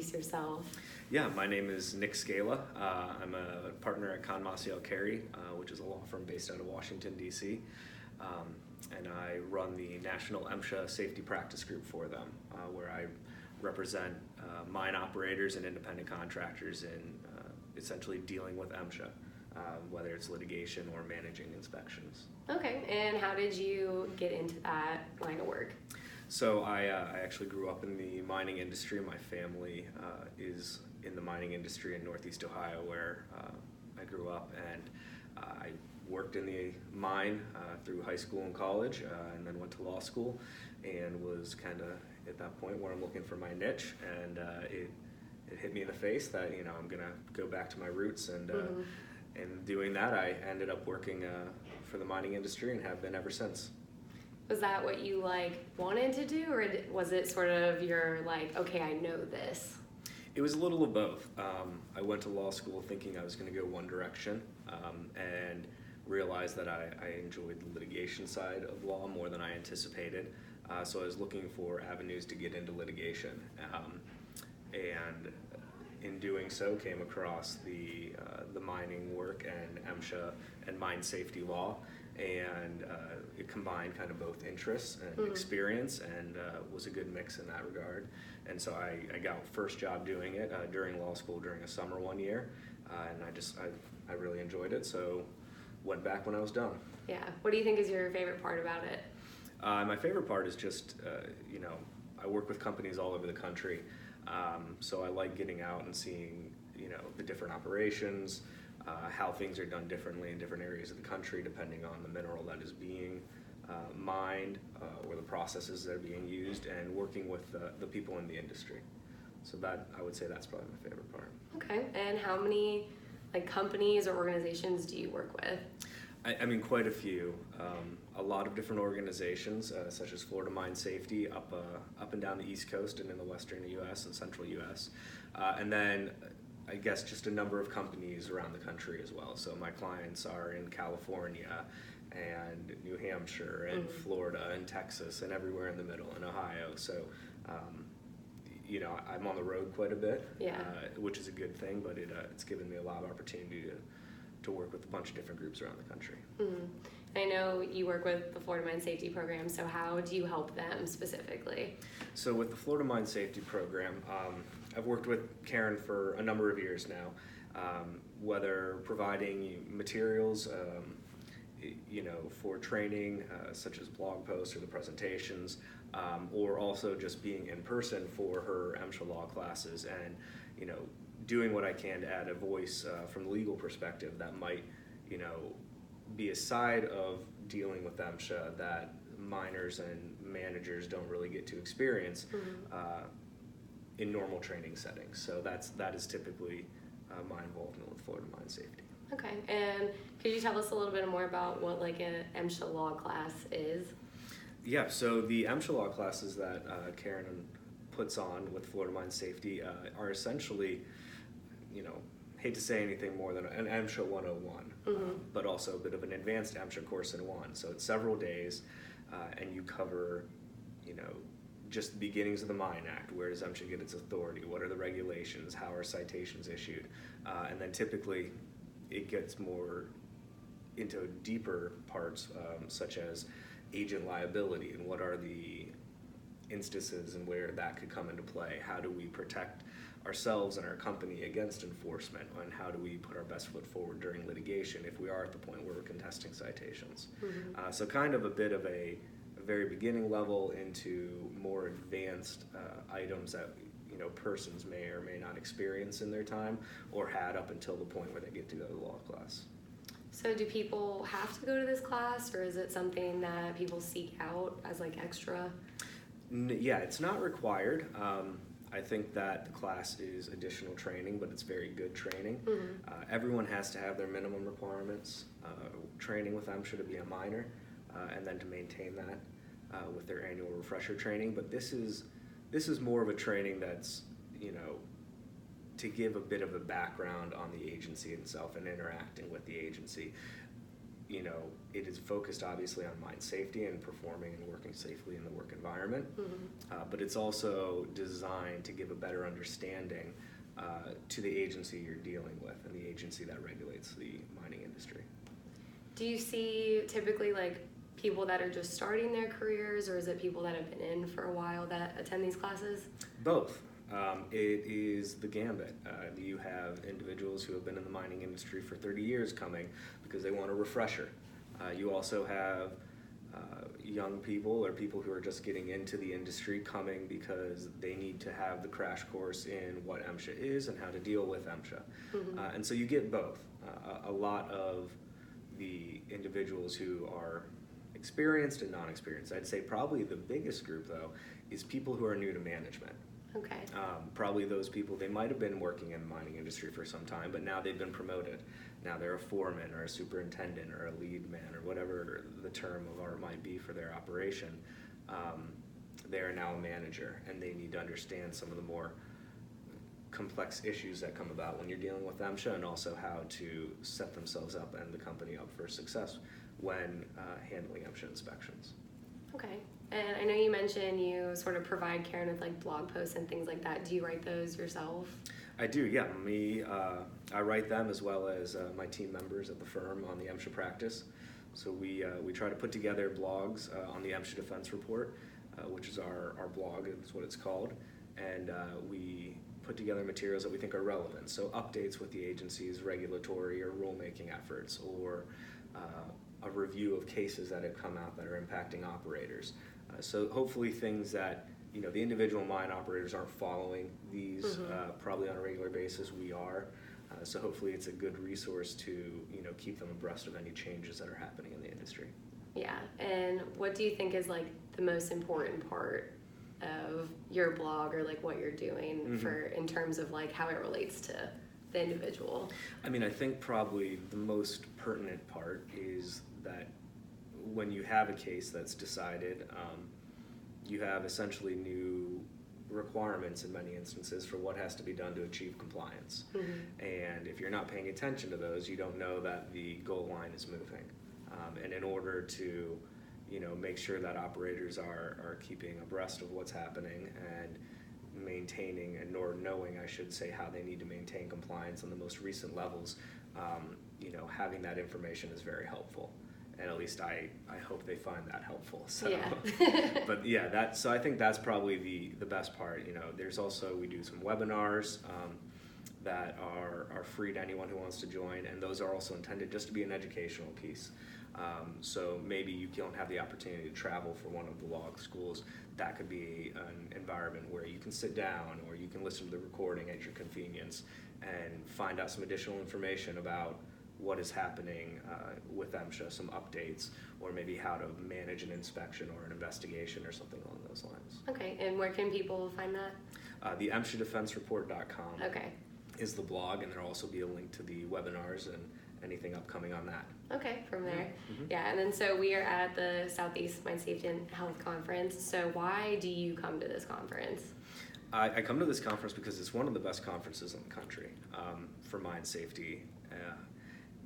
introduce yourself? Yeah, my name is Nick Scala. I'm a partner at Con Maciel Carey, which is a law firm based out of Washington, D.C. And I run the National MSHA Safety Practice Group for them, where I represent mine operators and independent contractors in essentially dealing with MSHA, whether it's litigation or managing inspections. Okay, and how did you get into that line of work? So I actually grew up in the mining industry. My family is in the mining industry in Northeast Ohio, where I grew up, and I worked in the mine through high school and college, and then went to law school, and was kind of at that point where I'm looking for my niche, and it hit me in the face that I'm gonna go back to my roots, and and doing that I ended up working for the mining industry and have been ever since. Was that what you wanted to do, or was it sort of your okay, I know this? It was a little of both. I went to law school thinking I was going to go one direction, and realized that I enjoyed the litigation side of law more than I anticipated. So I was looking for avenues to get into litigation, and in doing so came across the mining work and MSHA and mine safety law, and it combined kind of both interests and experience, and was a good mix in that regard. And so I got first job doing it during law school during a summer one year, and I really enjoyed it, so went back when I was done. Yeah. What do you think is your favorite part about it? My favorite part is just, I work with companies all over the country, so I like getting out and seeing, the different operations, how things are done differently in different areas of the country depending on the mineral that is being mined or the processes that are being used, and working with the people in the industry. So that, I would say, that's probably my favorite part. Okay, and how many companies or organizations do you work with? I mean, quite a few. A lot of different organizations, such as Florida Mine Safety, up and down the East Coast and in the Western U.S. and Central U.S. And then, I guess, just a number of companies around the country as well. So my clients are in California and New Hampshire and Florida and Texas and everywhere in the middle, and Ohio. So, I'm on the road quite a bit, which is a good thing, but it's given me a lot of opportunity to work with a bunch of different groups around the country. I know you work with the Florida Mine Safety Program, so how do you help them specifically? So with the Florida Mine Safety Program, I've worked with Karen for a number of years now, whether providing materials, for training, such as blog posts or the presentations, or also just being in person for her MSHA Law classes, and doing what I can to add a voice from the legal perspective that might, be a side of dealing with MSHA that miners and managers don't really get to experience in normal training settings. So that is typically my involvement with Florida Mine Safety. Okay, and could you tell us a little bit more about what an MSHA Law class is? Yeah, so the MSHA Law classes that Karen puts on with Florida Mine Safety are essentially, hate to say anything more than an MSHA 101, but also a bit of an advanced MSHA course in one. So it's several days, and you cover, just the beginnings of the Mine Act. Where does MSHA get its authority? What are the regulations? How are citations issued? And then typically it gets more into deeper parts, such as agent liability, and what are the instances and where that could come into play. How do we protect ourselves and our company against enforcement, and how do we put our best foot forward during litigation if we are at the point where we're contesting citations. So kind of a bit of a very beginning level into more advanced items that persons may or may not experience in their time, or had up until the point where they get to go to the law class. So do people have to go to this class, or is it something that people seek out as extra? Yeah, it's not required. I think that the class is additional training, but it's very good training. Everyone has to have their minimum requirements, training with MSHA to be a miner, and then to maintain that with their annual refresher training. But this is more of a training that's, to give a bit of a background on the agency itself and interacting with the agency. it is focused obviously on mine safety and performing and working safely in the work environment, but it's also designed to give a better understanding to the agency you're dealing with and the agency that regulates the mining industry. Do you see typically like people that are just starting their careers, or is it people that have been in for a while that attend these classes? Both. It is the gambit. You have individuals who have been in the mining industry for 30 years coming because they want a refresher. You also have young people or people who are just getting into the industry coming because they need to have the crash course in what MSHA is and how to deal with MSHA. And so you get both. A lot of the individuals who are experienced and non-experienced. I'd say probably the biggest group, though, is people who are new to management. Okay. Probably those people, they might have been working in the mining industry for some time, but now they've been promoted. Now they're a foreman or a superintendent or a lead man or whatever the term of art might be for their operation. They are now a manager, and they need to understand some of the more complex issues that come about when you're dealing with MSHA, and also how to set themselves up and the company up for success when handling MSHA inspections. Okay. And I know you mentioned you sort of provide Karen with like blog posts and things like that. Do you write those yourself? I do, yeah. I write them as well as my team members at the firm on the MSHA practice. So we try to put together blogs on the MSHA Defense Report, which is our blog, is what it's called. And we put together materials that we think are relevant. So updates with the agency's regulatory or rulemaking efforts, or a review of cases that have come out that are impacting operators. So hopefully things that the individual mine operators aren't following these probably on a regular basis. We are. So hopefully it's a good resource to keep them abreast of any changes that are happening in the industry. Yeah. And what do you think is like the most important part of your blog, or like what you're doing for in terms of like how it relates to the individual? I mean, I think probably the most pertinent part is that when you have a case that's decided, you have essentially new requirements in many instances for what has to be done to achieve compliance. And if you're not paying attention to those, you don't know that the goal line is moving. And in order to make sure that operators are keeping abreast of what's happening and maintaining or knowing, I should say, how they need to maintain compliance on the most recent levels, having that information is very helpful. And at least I hope they find that helpful. So, yeah. But yeah, so I think that's probably the best part. There's also, we do some webinars that are free to anyone who wants to join, and those are also intended just to be an educational piece. So maybe you don't have the opportunity to travel for one of the law schools. That could be an environment where you can sit down, or you can listen to the recording at your convenience and find out some additional information about what is happening with MSHA, some updates, or maybe how to manage an inspection or an investigation or something along those lines. Okay, and where can people find that? The MSHADefenseReport.com okay. is the blog, and there'll also be a link to the webinars and anything upcoming on that. Okay, from there. Yeah, and then so we are at the Southeast Mine Safety and Health Conference. So why do you come to this conference? I come to this conference because it's one of the best conferences in the country for mine safety.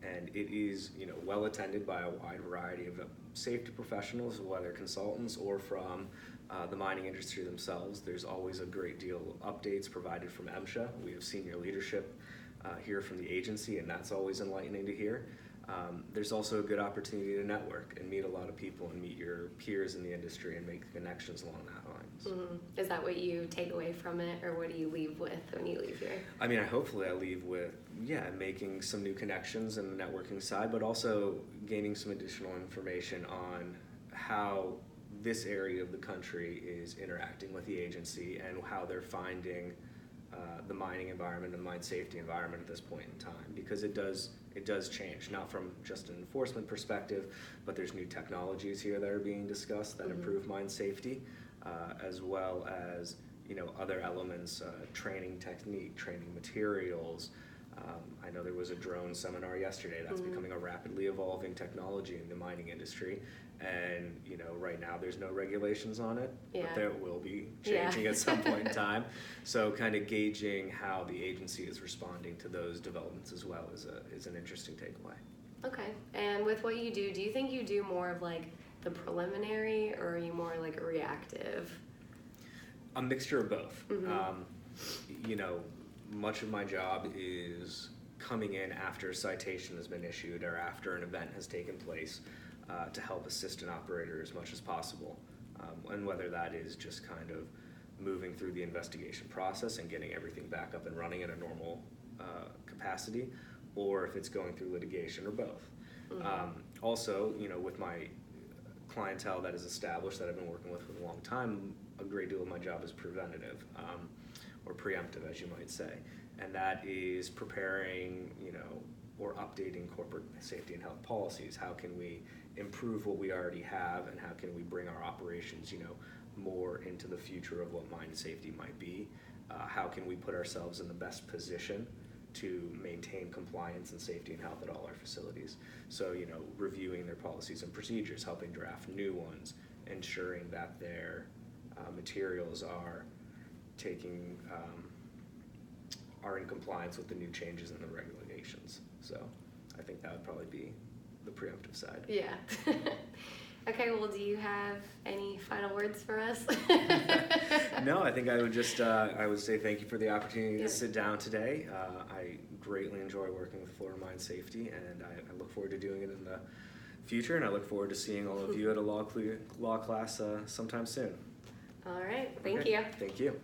And it is, well attended by a wide variety of safety professionals, whether consultants or from the mining industry themselves. There's always a great deal of updates provided from MSHA. We have senior leadership here from the agency, and that's always enlightening to hear. There's also a good opportunity to network and meet a lot of people and meet your peers in the industry and make connections along that lines. Is that what you take away from it, or what do you leave with when you leave here? I mean, hopefully I leave with, making some new connections in the networking side, but also gaining some additional information on how this area of the country is interacting with the agency and how they're finding the mining environment and mine safety environment at this point in time, because it does change, not from just an enforcement perspective, but there's new technologies here that are being discussed that improve mine safety, as well as other elements, training technique, training materials. I know there was a drone seminar yesterday that's becoming a rapidly evolving technology in the mining industry, and right now there's no regulations on it, but there will be changing at some point in time. So kind of gauging how the agency is responding to those developments as well is an interesting takeaway. Okay. And with what you do you think you do more of like the preliminary, or are you more like reactive? A mixture of both. Mm-hmm. You know, much of my job is coming in after a citation has been issued or after an event has taken place to help assist an operator as much as possible. And whether that is just kind of moving through the investigation process and getting everything back up and running in a normal capacity, or if it's going through litigation, or both. Mm-hmm. Also, you know, with my clientele that is established, that I've been working with for a long time, a great deal of my job is preventative, or preemptive, as you might say. And that is preparing, you know, or updating corporate safety and health policies. How can we improve what we already have, and how can we bring our operations, you know, more into the future of what mine safety might be? How can we put ourselves in the best position to maintain compliance and safety and health at all our facilities? So, you know, reviewing their policies and procedures, helping draft new ones, ensuring that their materials are are in compliance with the new changes in the regulations. So I think that would probably be the preemptive side. Yeah. Okay, well, do you have any final words for us? No, I think I would just, I would say thank you for the opportunity to sit down today. I greatly enjoy working with Florida Mine Safety, and I look forward to doing it in the future, and I look forward to seeing all of you at a law class sometime soon. All right, thank you. Thank you.